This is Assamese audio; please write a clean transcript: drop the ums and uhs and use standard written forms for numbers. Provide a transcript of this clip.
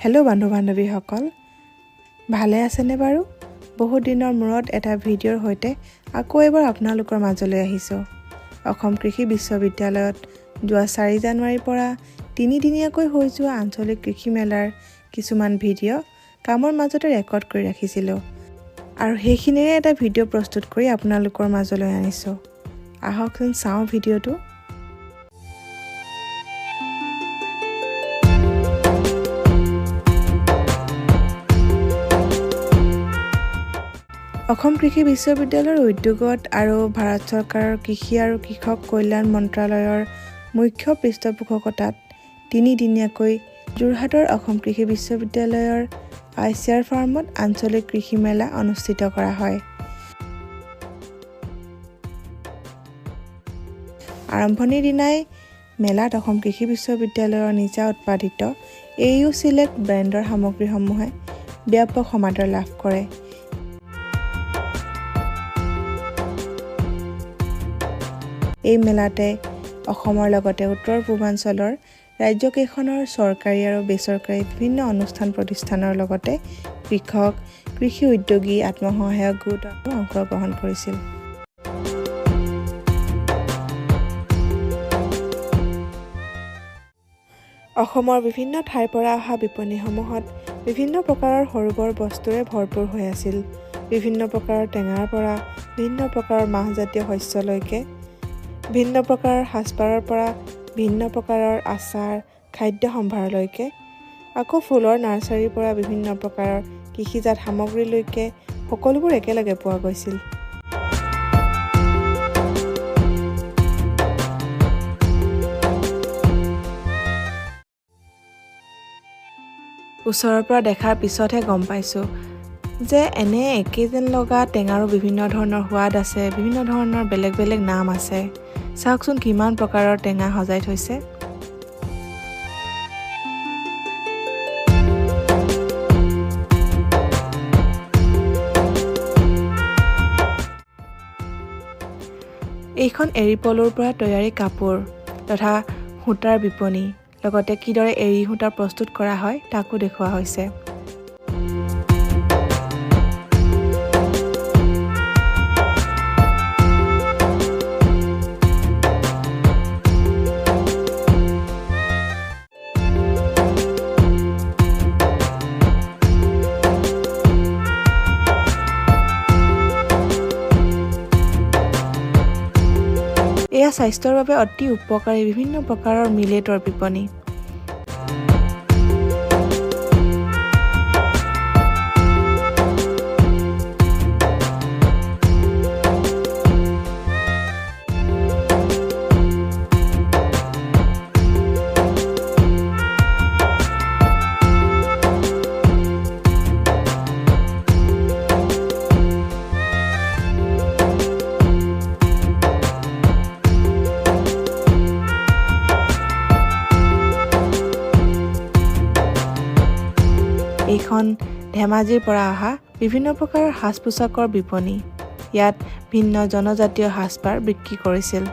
হেল্ল' বন্ধু-বান্ধৱীসকল, ভালে আছেনে বাৰু? বহুত দিনৰ মূৰত এটা ভিডিঅ'ৰ সৈতে আকৌ এবাৰ আপোনালোকৰ মাজলৈ আহিছোঁ। অসম কৃষি বিশ্ববিদ্যালয়ত যোৱা 4 জানুৱাৰীৰ পৰা 3 দিনীয়াকৈ হৈ যোৱা আঞ্চলিক কৃষি মেলাৰ কিছুমান ভিডিঅ' কামৰ মাজতে ৰেকৰ্ড কৰি ৰাখিছিলোঁ আৰু সেইখিনিৰে এটা ভিডিঅ' প্ৰস্তুত কৰি আপোনালোকৰ মাজলৈ আনিছোঁ। আহকচোন চাওঁ ভিডিঅ'টো। অসম কৃষি বিশ্ববিদ্যালয়ৰ উদ্যোগত আৰু ভাৰত চৰকাৰৰ কৃষি আৰু কৃষক কল্যাণ মন্ত্ৰালয়ৰ মুখ্য পৃষ্ঠপোষকতাত 3 দিনীয়াকৈ যোৰহাটৰ অসম কৃষি বিশ্ববিদ্যালয়ৰ ICR ফাৰ্মত আঞ্চলিক কৃষি মেলা অনুষ্ঠিত কৰা হয়। আৰম্ভণিৰ দিনাই মেলাত অসম কৃষি বিশ্ববিদ্যালয়ৰ নিজা উৎপাদিত AU Select ব্ৰেণ্ডৰ সামগ্ৰীসমূহে ব্যাপক সমাদৰ লাভ কৰে। এই মেলাতে অসমৰ লগতে উত্তৰ পূৰ্বাঞ্চলৰ ৰাজ্যকেইখনৰ চৰকাৰী আৰু বেচৰকাৰী বিভিন্ন অনুষ্ঠান প্ৰতিষ্ঠানৰ লগতে কৃষক, কৃষি উদ্যোগী, আত্মসহায়ক গোট অংশগ্ৰহণ কৰিছিল। অসমৰ বিভিন্ন ঠাইৰ পৰা অহা বিপণীসমূহত বিভিন্ন প্ৰকাৰৰ সৰু বৰ বস্তুৰে ভৰপূৰ হৈ আছিল। বিভিন্ন প্ৰকাৰৰ টেঙাৰ পৰা ভিন্ন প্ৰকাৰৰ মাহজাতীয় শস্যলৈকে, ভিন্ন প্ৰকাৰৰ সাজপাৰৰ পৰা ভিন্ন প্ৰকাৰৰ আচাৰ, খাদ্য সম্ভাৰলৈকে, আকৌ ফুলৰ নাৰ্চাৰীৰ পৰা বিভিন্ন প্ৰকাৰৰ কৃষিজাত সামগ্ৰীলৈকে সকলোবোৰ একেলগে পোৱা গৈছিল। ওচৰৰ পৰা দেখাৰ পিছতহে গম পাইছোঁ যে এনে একে যেন লগা টেঙাৰো বিভিন্ন ধৰণৰ সোৱাদ আছে, বিভিন্ন ধৰণৰ বেলেগ বেলেগ নাম আছে। চাওকচোন কিমান প্ৰকাৰৰ টেঙা সজাই থৈছে। এইখন এৰী পলুৰ পৰা তৈয়াৰী কাপোৰ তথা সূতাৰ বিপণী, লগতে কিদৰে এৰী সূতা প্ৰস্তুত কৰা হয় তাকো দেখুওৱা হৈছে। এয়া স্বাস্থ্যৰ বাবে অতি উপকাৰী বিভিন্ন প্ৰকাৰৰ মিলেটৰ বিপণী। এইখন ধেমাজিৰ পৰা অহা বিভিন্ন প্ৰকাৰৰ সাজ পোছাকৰ বিপণী। ইয়াত ভিন্ন জনজাতীয় সাজপাৰ বিক্ৰী কৰিছিল।